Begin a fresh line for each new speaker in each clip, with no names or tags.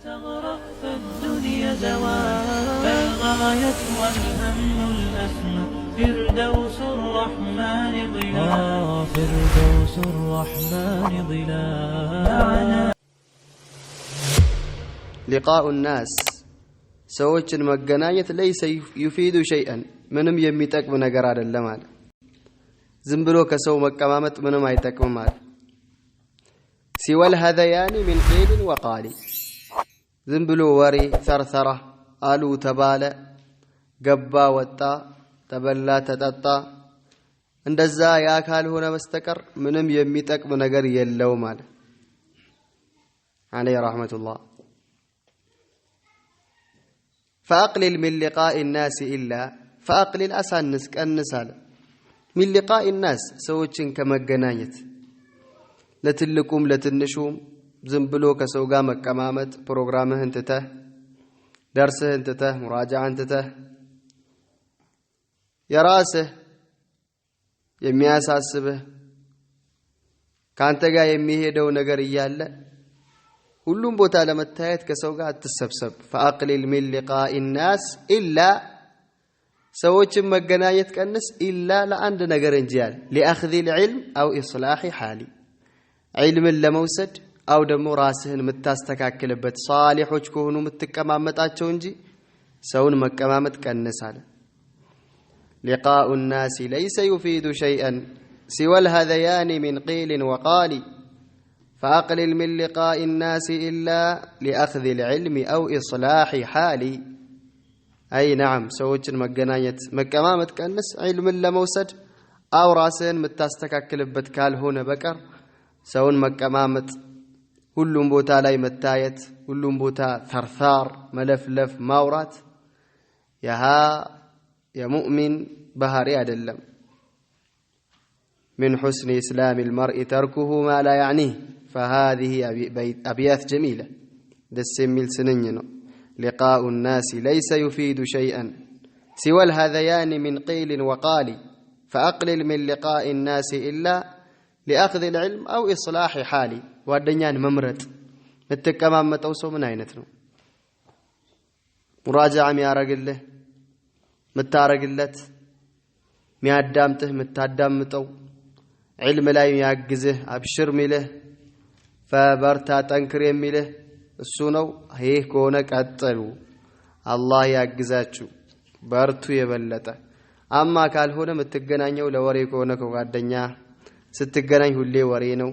تغرق فالدنيا زوال فالغاية والهم الأسمى فردوس الرحمن ظلال فردوس الرحمن ظلال.
لقاء الناس ሰዎችን መገናኘት ليس يفيد شيئا ምንም የሚጠቅም ነገር አይደለም አለ። ዝም ብሎ ከሰው መቀማመጥ ምንም አይጠቅምም አለ። ሲወል هذيان من قيل وقال ዝም ብሎ ወሬ ሰርሰራ አሉ ተባለ ገባ ወጣ ተበላ ተጠጣ እንደዛ ያ ካልሆነ በስተቀር ምንም የሚጠቅም ነገር የለውም አለ عليه رحمة الله. فأقلل من لقاء الناس إلا فأقلل أسانس كأنسال من لقاء الناس سوتشن كمجنايت لتلكم لتنشوم زنبلو كسوغا مكمامت بروغرامه انتته درسه انتته مراجعه انتته يراسه የሚያሳስብህ ካንተ ጋር የሚሄደው ነገር እያለ ሁሉም ቦታ ለመታየት ከሰው ጋር አትሰብሰብ فأقلل من لقاء الناس إلا ሰዎችን መገናኘት ቀንስ إلا ለአንድ ነገር እንጂ ያለ لأخذ العلم أو إصلاح حالي علምን ለመውሰድ አው ደግሞ ራስህን የምታስተካክልበት ሷሊሖች ከሆኑ የምትቀማመጣቸው እንጂ ሰውን መቀማመጥ ቀንስ አለ لقاء الناس ليس يفيد شيئا سوى الهذيان من قيل وقال فأقلل من لقاء الناس إلا لأخذ العلم أو إصلاح حالي. أي نعم سوتشن مجنايت مكمامت كنس علم لموسد أو راسين متاستكاكلبت كال هنا بكر سون مكمامت ሁሉም ቦታ ላይ መታየት ሁሉም ቦታ ثرثار መለፍለፍ ማውራት ያሃ የሙእሚን ባህሪ አይደለም من حسن إسلام المرء تركه ما لا يعنيه فهذه أبيات جميلة دس يميل سنين لقاء الناس ليس يفيد شيئا سوى الهذيان من قيل وقال فأقلل من لقاء الناس إلا لأخذ العلم أو إصلاح حالي. ጓደኛን መምረጥ መተቀማመጠው ሰው ምን አይነት ነው ሙራጃዓ የሚያረግልህ መታረግለት ሚያዳምጥህ መታዳምጠው ዒልም ላይ የሚያግዝህ አብሽር ሚልህ ፈበርታ ጠንክር የሚልህ እሱ ነው ይሄ ከሆነ ቀጥሉ አላህ ያግዛችሁ በርቱ የበለጠ አማ ካልሆነ መተገናኘው ለወሬ ከሆነ ከጓደኛ ስትገናኝ ሁሌ ወሬ ነው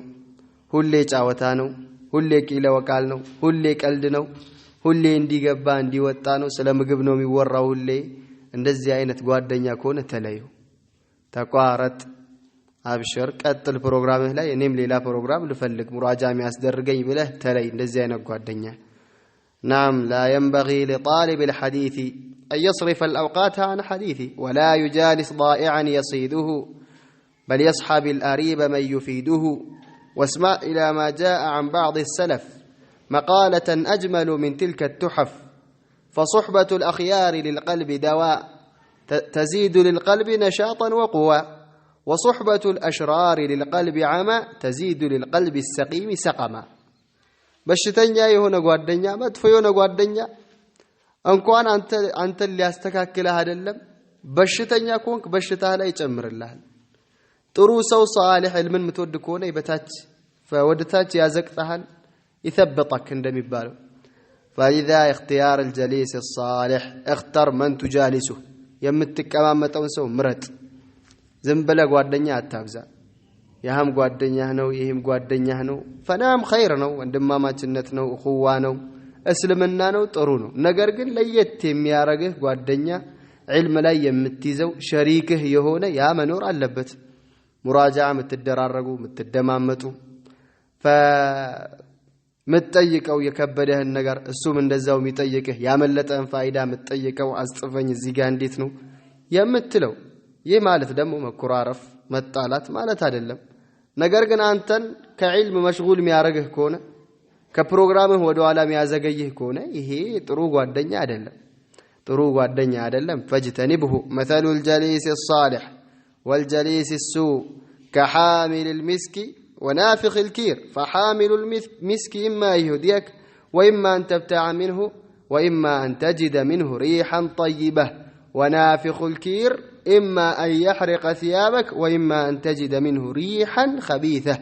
ሁሌ ጫወታ ነው ሁሌ ቂለ ወቃል ነው ሁሌ ቀልድ ነው ሁሌ እንዲገባ እንዲወጣ ነው ስለ ምግብ ነው የሚወራው ሁሌ እንደዚህ አይነት ጓደኛ ከሆነ ተለዩ ተቋረጥ አብሽር ቀጥል ፕሮግራምህ ላይ እኔም ሌላ ፕሮግራም ልፈልግ ሙራጃ የሚያስደርገኝ ብለህ ተለይ እንደዚህ አይነት ጓደኛ نعم لا ينبغي لطالب الحديث أن يصرف الأوقات عن حديثه ولا يجالس ضائعا يصيده بل يصحب الأريب من يفيده واسمع إلى ما جاء عن بعض السلف مقالة أجمل من تلك التحف فصحبة الأخيار للقلب دواء تزيد للقلب نشاطا وقوى وصحبة الأشرار للقلب عمى تزيد للقلب السقيم سقما. بشتنيا يهون قوادنيا مدفيون قوادنيا أنكوان أنت اللي أستكاك لها دلم بشتنيا كونك بشتها لا يتأمر الله ጥሩሰው صالح علمን ምትወድ ከሆነ ይበታች فودታች ያዘቅጣል ይثبطك እንደሚባለው فإذا اختيار الجليس الصالح اختر من تجالسه የምትቀማመጠው ሰው ምረጥ ዝም ብለህ ጓደኛ አታብዛ ያህም ጓደኛህ ነው ይህም ጓደኛህ ነው ፈናም ኸይር ነው ወንድማማችነት ነው እኹዋ ነው እስልምና ነው ጥሩ ነው ነገር ግን ለየት የሚያረግህ ጓደኛ ዒልም ላይ የምትይዘው ሸሪክህ የሆነ ያ መኖር አለበት ሙራጃዓ ምትደራረጉ ምትደማመጡ ፈምትጠይቀው የከበደህን ነገር እሱም እንደዛው የሚጠይቅህ ያመለጠን ፋይዳ ምትጠይቀው አስጽፈኝ እዚህ ጋር እንዴት ነው የምትለው ይህ ማለት ደግሞ መኩራረፍ መጣላት ማለት አይደለም ነገር ግን አንተን ከዒልም መሽጉል የሚያረግህ ከሆነ ከፕሮግራምህ ወደ ኋላ የሚያዘገይህ ከሆነ ይሄ ጥሩ ጓደኛ አይደለም فاجتنبه مثل الجليس الصالح والجليس السوء كحامل المسك ونافخ الكير فحامل المسك إما يهديك وإما أن تبتاع منه وإما أن تجد منه ريحا طيبة ونافخ الكير إما أن يحرق ثيابك وإما أن تجد منه ريحا خبيثة.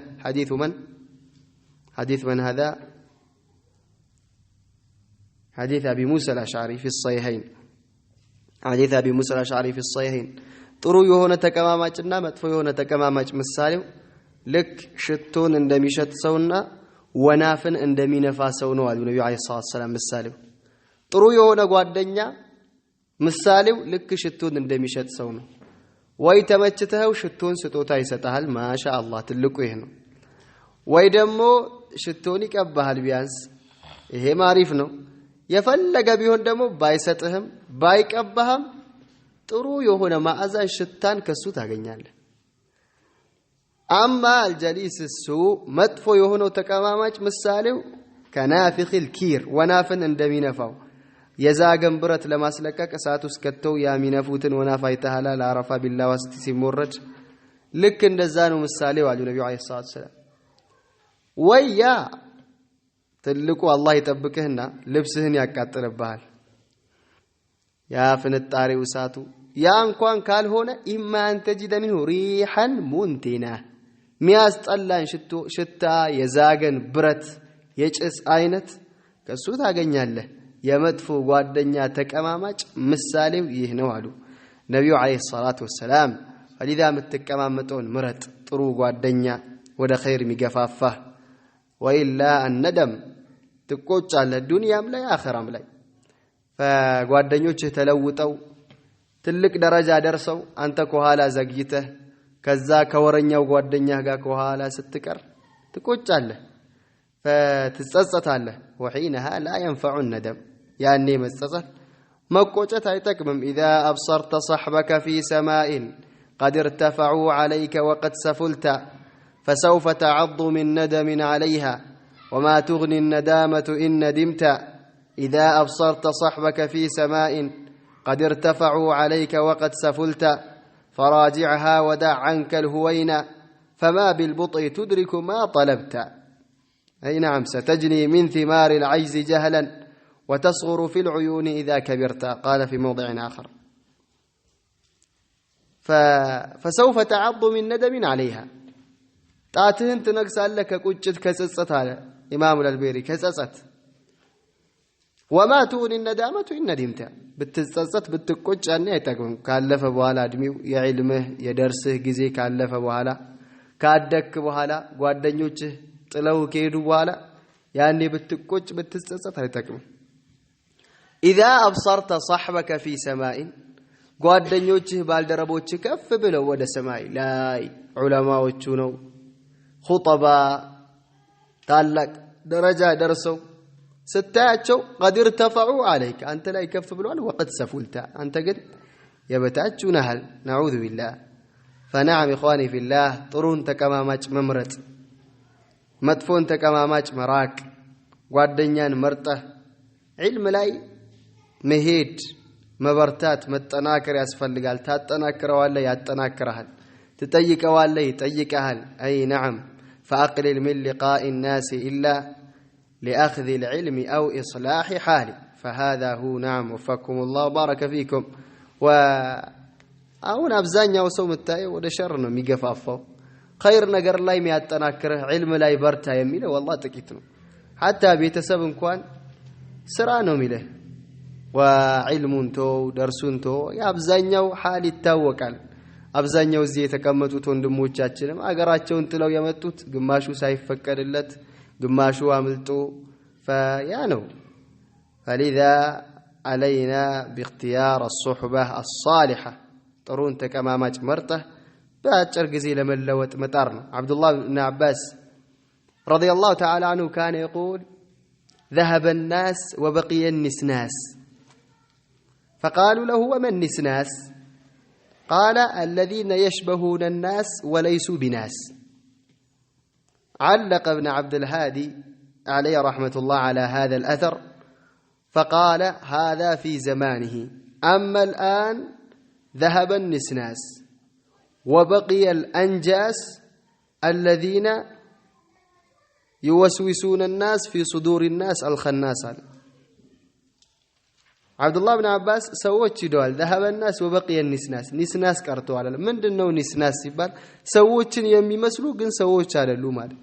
حديث من هذا؟ حديث أبي موسى الأشعري في الصحيحين. حديث أبي موسى الأشعري في الصحيحين. ጥሩ የሆነ ተቀማማጭና መጥፎ የሆነ ተቀማማጭ ምሳሌው ልክ ሽቶን እንደሚሸት ሰውና ወናፍን እንደሚነፋ ሰው ነው አሉ ነብዩ አለይሂ ሰላም። ምሳሌው ጥሩ የሆነ ጓደኛ ምሳሌው ልክ ሽቶን እንደሚሸት ሰው ነው። ወይ ተመችተው ሽቶን ስጦታ ይሰጣል፣ ማሻአላህ ትልቁ ይሄ ነው። ወይ ደግሞ ሽቶን ይቀባሃል ቢያንስ፣ ይሄ ማሪፍ ነው። የፈለገ ቢሆን ደግሞ ባይሰጥህም ባይቀባህም ጥሩ የሆነ ማዕዛ ሽታን ከሱ ታገኛለህ። አማ አልጀሊስ ሱ መጥፎ የሆነው ተቀማማጭ ምሳሌው ከናፊኺል ኪር ወናፍን እንደሚነፋው የዛገን ብረት ለማስለቀቅ እሳት ውስጥ ከተው ያሚነፉትን ወናፍ አይተሃል ለአረፋ ቢላ ውስጥ ሲሞረድ ልክ እንደዛ ነው ምሳሌው አሉ ነብዩ አለይሂ ሰላም። ወያ ትልቁ አላህ ይጠብቅህና ልብስህን ያቃጥልብሃል ያ ፍንጣሪው እሳቱ። ያ እንኳን ካልሆነ ኢማ አንተ ጂደ ሚንሁ ሪሐን ሙንቲና ሚያስጠላን ሽታ የዛገን ብረት የጭስ አይነት ከሱ ታገኛለህ። የመጥፎ ጓደኛ ተቀማማጭ ምሳሌው ይህ ነው አሉ ነብዩ አለይሂ ሰላቱ ወሰላም። فلذا የምትቀማመጠውን ምረጥ፣ ጥሩ ጓደኛ ወደ ኸይር የሚገፋፋ። ወኢላ الندم ትቆጫለህ ዱንያም ላይ አኺራም ላይ። فጓደኞችህ ተለውጠው ትልቅ ደረጃ ደርሰው አንተ ከኋላ ዘግይተህ ከዛ ከወረኛው ጓደኛህ ጋር ከኋላ ስትቀር ትቆጫለህ፣ فتጸጸታለህ። وحينها لا ينفع الندم ያኔ መጸጸት መቆጨት አይጠቅምም። إذا أبصرت صحبك في سماء قد ارتفعوا عليك وقد سفلت فسوف تعض من ندم عليها وما تغني الندامة إن ندمت. إذا أبصرت صحبك في سماء قد ارتفعوا عليك وقد سفلت فراجعها ودع عنك الهوين فما بالبطء تدرك ما طلبت. أي نعم ستجني من ثمار العجز جهلا وتصغر في العيون إذا كبرت. قال في موضع آخر فسوف تعض من ندم عليها. طاعتهن تنقص لك قجت كسصت هذا إمام الألبيري كسصت. وما تغني الندامة إن ندمت بتتصصت بتقጭ أن አይጠቅም ካለፈ በኋላ እድሜው የዕልምህ የደርስህ ጊዜ ካለፈ በኋላ ካደክ በኋላ ጓደኞችህ ጥለው ከሄዱ በኋላ ያኔ ብትቆጭ ብትጸጸት አይጠቅም። إذا أبصرت صحبك في سماء ጓደኞችህ ባልደረቦችህ ከፍ ብለው ወደ ሰማይ ላይ ዑለማዎቹ ነው ኹጠባ ታላቅ ደረጃ ደርሰው ስታያቸው قد ارتفعوا عليك አንተ ላይ ከፍ ብለዋል وقد سفلت አንተ ግን የበታች ነሃል። نعوذ بالله. فنعم إخواني في الله ጥሩን ተቀማማጭ መምረጥ መጥፎን ተቀማማጭ መራቅ ጓደኛን መርጠህ ዒልም ላይ መሄድ መበርታት መጠናከር ያስፈልጋል። ታጠናክረዋለህ ያጠናክረሃል፣ ትጠይቀዋለህ ይጠይቀሃል። أي نعم فأقلل من لقاء الناس إلا لأخذ العلم أو إصلاح حاله فهذا هو. نعم وفقكم الله بارك فيكم. وأون أبزانيا وسوم التاي وده شر ነው የሚገፋፋው خير ነገር ላይ የሚያጠናክረህ علم ላይ በርታ የሚለው والله ጥቂት ነው። حتى ቤተሰብ እንኳን ስራ ነው የሚለው وعلمን ተው ደርሱን ተው የአብዛኛው حال ይታወቃል። አብዛኛው እዚህ የተቀመጡት ወንድሞቻችንም አገራቸውን ጥለው የመጡት ግማሹ ሳይፈቀድለት ግማሹ አምልጦ فيا ነው. فلذا علينا باختيار الصحبة الصالحة ጥሩን ተቀማማጭ መርጠህ በአጭር ጊዜ ለመለወጥ መጣር ነው። عبد الله بن عباس رضي الله تعالى عنه كان يقول ذهب الناس وبقي النسناس فقالوا له وما النسناس قال الذين يشبهون الناس وليسوا بناس. علق ابن عبد الهادي عليه رحمة الله على هذا الأثر فقال هذا في زمانه أما الآن ذهب النسناس وبقي الأنجاس الذين يوسوسون الناس في صدور الناس الخناس عبد الله بن عباس سووች ይደዋል ذهب الناس وبقي النسناس نسناس ቀርተዋል ምንድነው نسناس ሲባል ሰዎችን የሚመስሉ ግን ሰዎች አይደሉም ማለት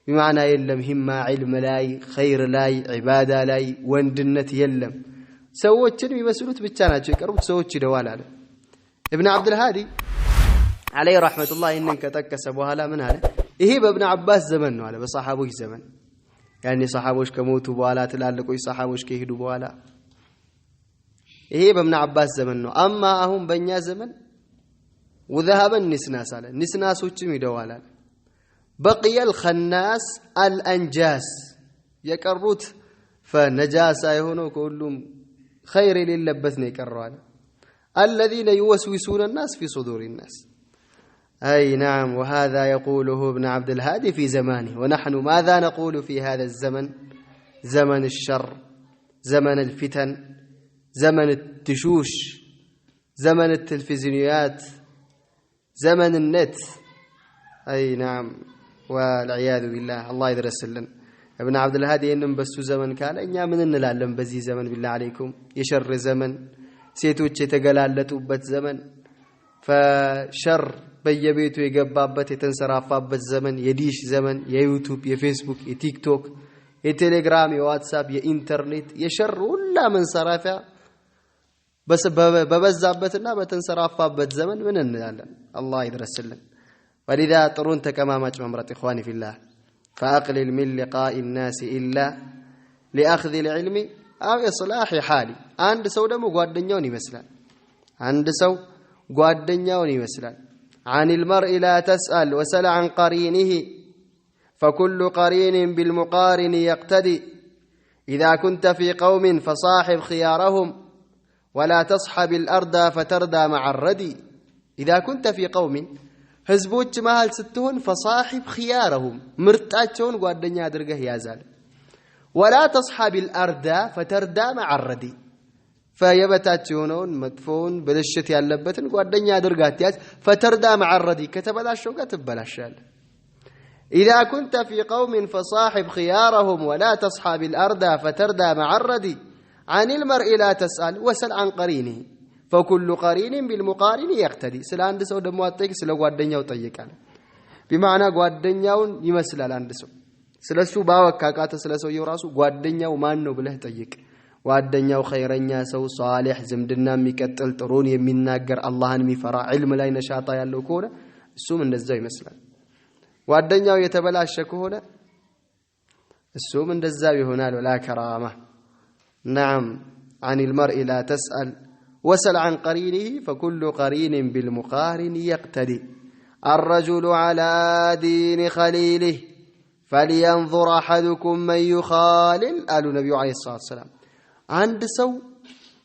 بمعنى የለም ሂማ ዒልም ላይ ኸይር ላይ ዒባዳ ላይ ወንድነት የለም ሰዎችን የሚመስሉት ብቻ ናቸው የቀሩት ሰዎች ይደዋል አለ ابن عبد الهادي عليه رحمه الله إنن ከጠቀሰ በኋላ ምን አለ ይሄ በእብን አባስ ዘመን ነው አለ በሰሃቦች ዘመን ያኔ ሰሃቦች ከሞቱ በኋላ ትላልቆች ሰሃቦች ከሄዱ በኋላ ይሄ በእብን አባስ ዘመን ነው አማ አሁን በእኛ ዘመን وذهب النسناس አለ ንስናሶችም ይደዋል አለ بقي الخناس الانجاس የቀሩት فنجاسا የሆነው ከሁሉም خير የሌለበት ነው የቀረው አለ الذين يوسوسون الناس في صدور الناس أي نعم وهذا يقوله ابن عبد الهادي في زمانه ونحن ماذا نقول في هذا الزمن زمن الشر زمن الفتن زمن التشوش زمن التلفزيونيات زمن النت أي نعم والعياذ بالله الله يدرس لنا ابن عبد الهادي إنهم بسوا زمن كان إنيا من نلعلم بزي زمن بالله عليكم يشر زمن سيتوش يتقلالتوبت زمن فشر በየቤቱ የገባበት የተንሰራፋበት ዘመን የዲሽ ዘመን የዩቲዩብ የፌስቡክ የቲክቶክ የቴሌግራም የዋትስአፕ የኢንተርኔት የሸር ሁላ መንሰራፊያ በበዛበትና በተንሰራፋበት ዘመን ምን እንላለን አላህ ይድረስልን ولذا ጥሩን ተቀማማጭ መምረጥ اخواني في الله فاقلل من لقاء الناس الا لاخذ العلم او اصلاح حالي አንድ ሰው ደግሞ ጓደኛውን ይመስላል አንድ ሰው ጓደኛውን ይመስላል عن المرء لا تسأل وسل عن قرينه فكل قرين بالمقارن يقتدي إذا كنت في قوم فصاحب خيارهم ولا تصحب الأرض فتردى مع الردي إذا كنت في قوم حزبوش مهل ستون فصاحب خيارهم مرتاجون قوادنيا درقه يازال ولا تصحب الأرض فتردى مع الردي فيبتاتيونون مدفون بلشت ያለበትን ጓደኛ አድርጋት ያዝ فتردى مع الردي ከተበላሸው ጋር ትበላሻል اذا كنت في قوم فصاحب خيارهم ولا تصحب الارض فتردى مع الردي عن المرء لا تسأل وسل عن قرينه فكل قرين بالمقارن يقتدي ስለ አንድ ሰው ደሞ አጠይቅ ስለ ጓደኛው ጠይቃል بمعنى ጓደኛውን ይመስላል አንድ ሰው ስለሱ ባወካቃተ ስለ ሰውየው ራሱ ጓደኛው ማን ነው ብለህ ጠይቅ ጓደኛው ኸይረኛ ሰው ሷሊህ ዝምድና የሚቀጥል ጥሩን የሚናገር አላህን የሚፈራ ዒልም ላይ ነሻጣ ያለው ከሆነ እሱም እንደዛው ይመስላል ጓደኛው የተበላሸ ከሆነ እሱም እንደዛው ይሆናል ولا كرامه نعم عن المرء لا تسأل وسل عن قرينه فكل قرين بالمقارن يقتدي الرجل على دين خليله فلينظر احدكم من يخالل قالوا النبي عليه الصلاه والسلام አንድ ሰው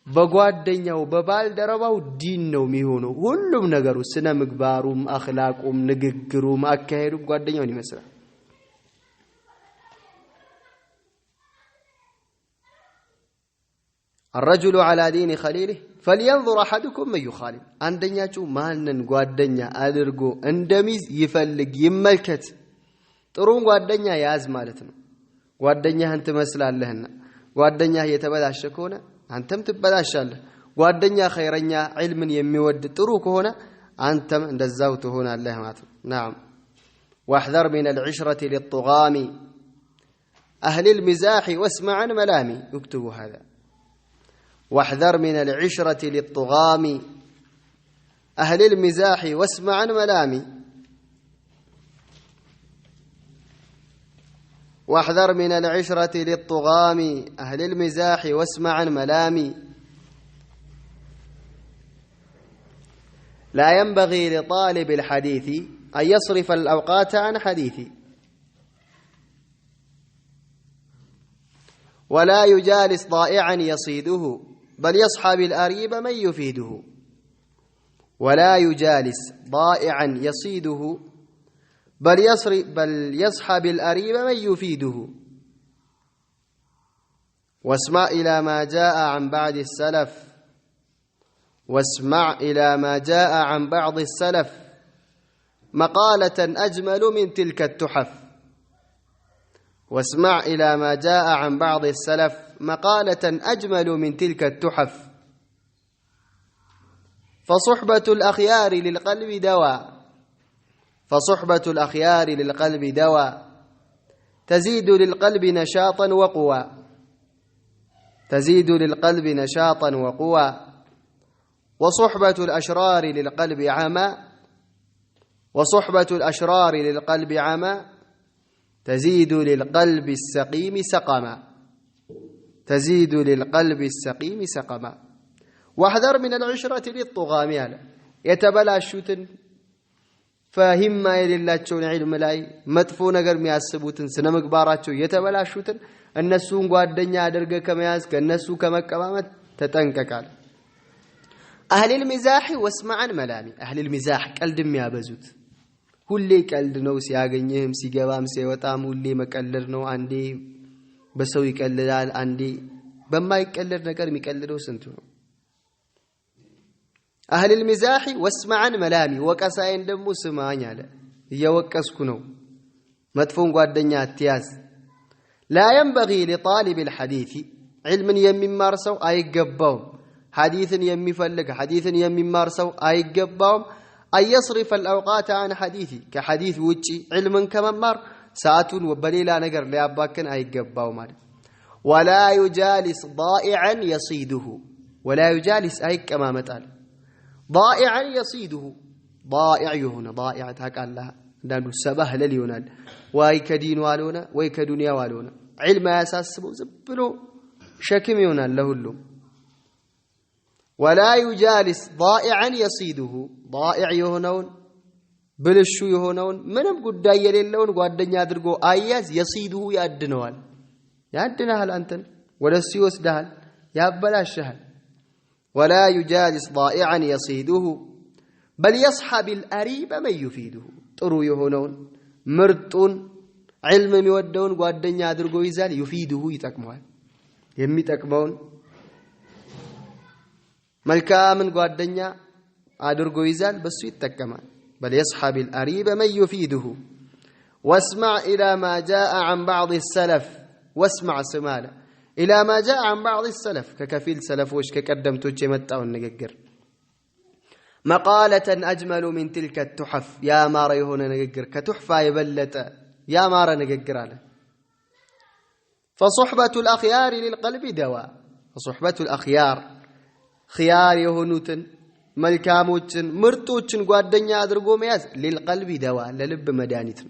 በጓደኛው በባልደረባው ዲን ነው የሚሆነው ሁሉም ነገሩ ስነ ምግባሩም አኽላቁም ንግግሩም አካሄዱም ጓደኛውን ይመስላል الرجل على دين خليله فلينظر احدكم من يخالل አንደኛችሁ ማንን ጓደኛ አድርጎ እንደሚዝ ይፈልግ ይመልከት ጥሩን ጓደኛ ያዝ ማለት ነው ጓደኛህን ትመስላለህና ጓደኛህ የተበላሸ ከሆነ አንተም ትበላሻለህ ጓደኛ ኸይረኛ ዒልምን የሚወድ ጥሩ ከሆነ አንተም እንደዛው ትሆናለህ ማለት ነው نعم واحذر من العشرة للطغام أهل المزاح واسمع عن ملامي اكتبوا هذا واحذر من العشرة للطغام أهل المزاح واسمع عن ملامي واحذر من العشرة للطغام أهل المزاح واسمع عن ملامي لا ينبغي لطالب الحديث أن يصرف الأوقات عن حديثي ولا يجالس ضائعا يصيده بل يصحب الأريب من يفيده ولا يجالس ضائعا يصيده بل يصحب الأريب من يفيده واسمع إلى ما جاء عن بعد السلف واسمع إلى ما جاء عن بعض السلف مقالة أجمل من تلك التحف واسمع إلى ما جاء عن بعض السلف مقالة أجمل من تلك التحف فصحبة الأخيار للقلب دواء فصحبة الأخيار للقلب دواء تزيد للقلب نشاطا وقوى تزيد للقلب نشاطا وقوى وصحبة الأشرار للقلب عمى وصحبة الأشرار للقلب عمى تزيد للقلب السقيم سقما تزيد للقلب السقيم سقما واحذر من العشرة للطغام يتبلاشوتن فهم የሌላቸውን علم ላይ መጥፎ ነገር የሚያስቡትን ስነ ምግባራቸው የተበላሹትን እነሱን ጓደኛ አድርገ ከመያዝ ከነሱ ከመቀማመጥ ተጠንቀቃል اهل المزاح واسمعا ملامي اهل المزاح ቀልድ የሚያበዙት ሁሌ ቀልድ ነው ሲያገኝህም ሲገባም ሲወጣም ሁሌ መቀለድ ነው አንዴ በሰው ይቀልዳል አንዴ በማይቀልድ ነገር የሚቀልደው ስንቱ ነው أهل المزاح واسمعا ملامي وكساين دمو سمعان على يوكسكنو مدفون قادنيا التياز لا ينبغي لطالب الحديث علم يمي مارسو أي قباهم حديث يمي فلق حديث يمي مارسو أي قباهم أن يصرف الأوقات عن حديثي كحديث وجي علم كممار ساعتون وبليلا نقر لأباكن أي قباهم ولا يجالس ضائعا يصيده ولا يجالس أي كمامة ضائعا يصيده ضائع يهنا ضائع تقال لها دانو سبه لليونال واي كدين والونا واي كدنيا والونا علم يساسبو زبلو شكم يونال لهلو ولا يجالس ضائعا يصيده ضائع يهنون بلشو يهنون منم قداي يليلون ጓደኛ አድርጎ አያዝ يصيده ያድነዋል ያድነሃል አንተን ወለሱ ይወስዳል ያበላሽሃል ولا يجالس ضائعا يصيده بل يصحب الأريب من يفيده طرو يهونون مرطون علم يودون ጓደኛ አድርጎ ይዛል يفيده ይጠቅመዋል የሚጠቅመውን መልካምን ጓደኛ አድርጎ ይዛል በሱ ይጠቀማል بل يصحب الأريب من يفيده واسمع إلى ما جاء عن بعض السلف واسمع سماله إلى ما جاء عن بعض السلف ككفيل سلفوش كقدمتوش يمتعوا النققر مقالة أجمل من تلك التحف يا مارا يهونا نققر كتحفة يبلت يا مارا نققر على فصحبة الأخيار للقلب دواء فصحبة الأخيار خيار يهونوتن ملكاموتن مرتوتن قوادنيا أدرقو مياز للقلب دواء للب مدانيتن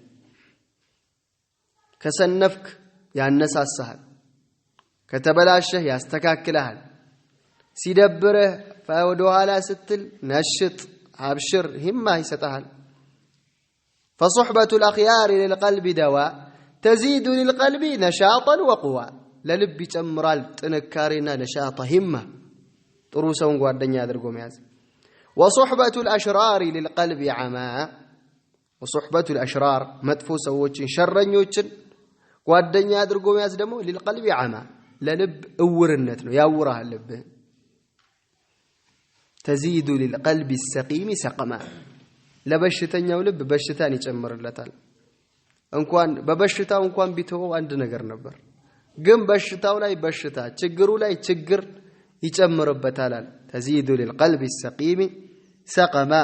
كسنفك يا الناس السهل ከተበላሸህ ያስተካክላል ሲደብርህ ፈወደኋላ ስትል ነሽጥ አብሽር ሂማ ይሰጣል فصحبة الأخيار للقلب دواء تزيد للقلب نشاطا وقوة للب يጨምራል ጥንካሬና ነሻጣ ሂማ ጥሩ ሰውን ጓደኛ አድርጎ መያዝ وصحبة الأشرار للقلب عماء وصحبة الأشرار መጥፎ ሰዎችን ሸረኞችን ጓደኛ አድርጎ መያዝ ደግሞ للقلب عماء للب أورنت له يا وراه اللب تزيد للقلب السقيم سقما لبشتن يا ولب بشتان يجمر اللتال እንኳን በበሽታው እንኳን ቢተው አንድ ነገር ነበር ግን በሽታው ላይ በሽታ ችግሩ ላይ ችግር ይጨምርበታል تزيد للقلب السقيم سقما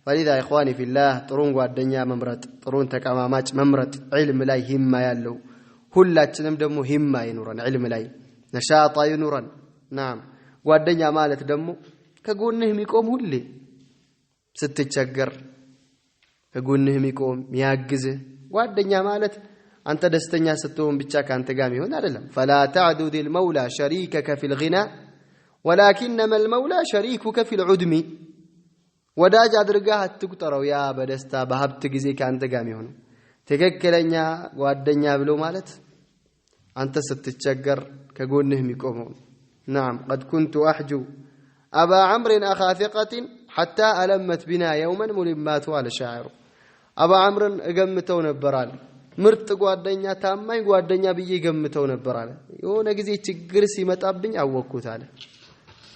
فلذا اخواني في الله ጥሩን ጓደኛ መምረጥ ጥሩን ተቀማማጭ መምረጥ علم ላይ ሂማ ያለው ሁላችንም ደግሞ ሂማ ይኑረን علم ላይ ነሻጣ ይኑረን نعم ጓደኛ ማለት ደግሞ ከጎንህ የሚቆም ሁሌ ስትቸገር ከጎንህ የሚቆም የሚያግዝህ ጓደኛ ማለት አንተ ደስተኛ ስትሆን ብቻ ካንተ ጋር ይሆን አይደለም فلا تعدد المولى شريكك في الغنى ولكنما المولى شريكك في العدم ወዳጅ አድርጋህ አትቁጠረው ያ በደስታ በሀብት ጊዜ ካንተ ጋር ይሆን ትክክለኛ ጓደኛ ብሎ ማለት አንተ ስትቸገር ከጎንህ የሚቆመው نعم قد كنت أحجو أبا عمرو أخا ثقة حتى ألمت بنا يوما ملمات على شاعر أبا عمرو እገምተው ነበራል ምርጥ ጓደኛ ታማኝ ጓደኛ ብዬ ገምተው ነበራል የሆነ ጊዜ ችግር ሲመጣብኝ አወኩት አለ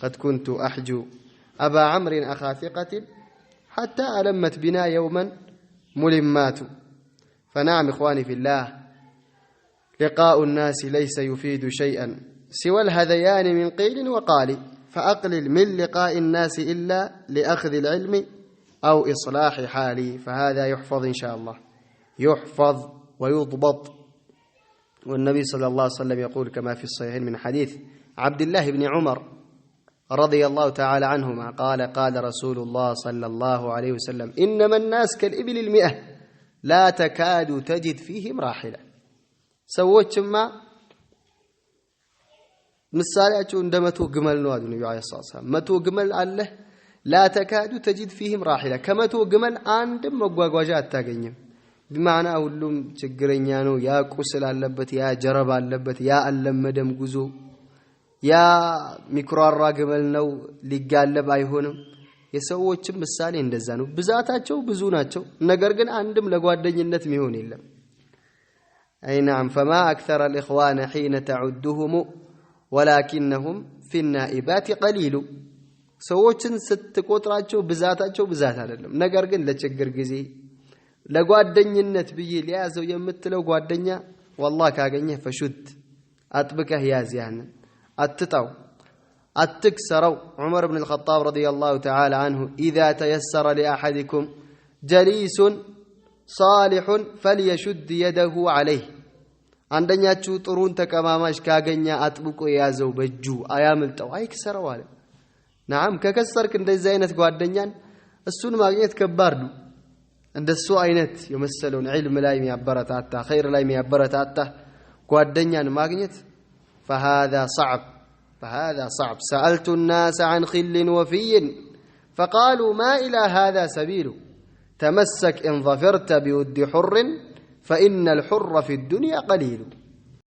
قد كنت أحجو أبا عمرو أخا ثقة حتى ألمت بنا يوما ملمات فنعم إخواني في الله لقاء الناس ليس يفيد شيئا سوى الهذيان من قيل وقال فأقلل من لقاء الناس إلا لأخذ العلم أو إصلاح حالي فهذا يحفظ إن شاء الله يحفظ ويضبط والنبي صلى الله عليه وسلم يقول كما في الصحيحين من حديث عبد الله بن عمر رضي الله تعالى عنهما قال قال رسول الله صلى الله عليه وسلم إنما الناس كالإبل 100 لا تكاد تجد فيهم راحلة سوتشما ምሳሌያቸው እንደ 100 ግመል ነው አሉ ነብዩ አለይሂ ሰላም 100 ግመል አለ لا تكاد تجد فيهم راحلة ከ100 ግመል አንድም መጓጓዣ አታገኝም بمعنى ሁሉም ችግረኛ ነው ያ ቁስል አለበት ያ ጀረባ አለበት ያ አለመደም ጉዞ ያ ሚክራራ ግመል ነው ሊጋለብ አይሆንም የሰዎችም ምሳሌ እንደዛ ነው ብዛታቸው ብዙ ናቸው ነገር ግን አንድም ለጓደኝነት የሚሆን የለም أي نعم فما أكثر الإخوان حين تعدهم ولكنهم في النائبات قليل ሰዎችን ስትቆጥራቸው ብዛታቸው ብዛት አይደለም ነገር ግን ለችግር ጊዜ ለጓደኝነት ብዬ ሊያዘው የምትለው ጓደኛ والله ካገኘህ فشد አጥብቀህ ያዝ ያን አትጣው አትክሰረው عمر بن الخطاب رضي الله تعالى عنه إذا تيسر لأحدكم جليس صالح فليشد يده عليه አንደኛችሁ ጥሩን ተቀማማሽ ካገኛ አጥብቆ ያዘው በእጁ አያምልጠው አይክሰረው አለ نعم ከከሰርክ እንደዚህ አይነት ጓደኛን እሱን ማግኘት ከባድ ነው እንደሱ አይነት የመሰለውን علم ላይ የሚያበረታታ ኸይር ላይ የሚያበረታታ ጓደኛን ማግኘት فهذا صعب سألت الناس عن خل وفي فقالوا ما إلى هذا سبيل تمسك إن ظفرت بود حر فإن الحر في الدنيا قليل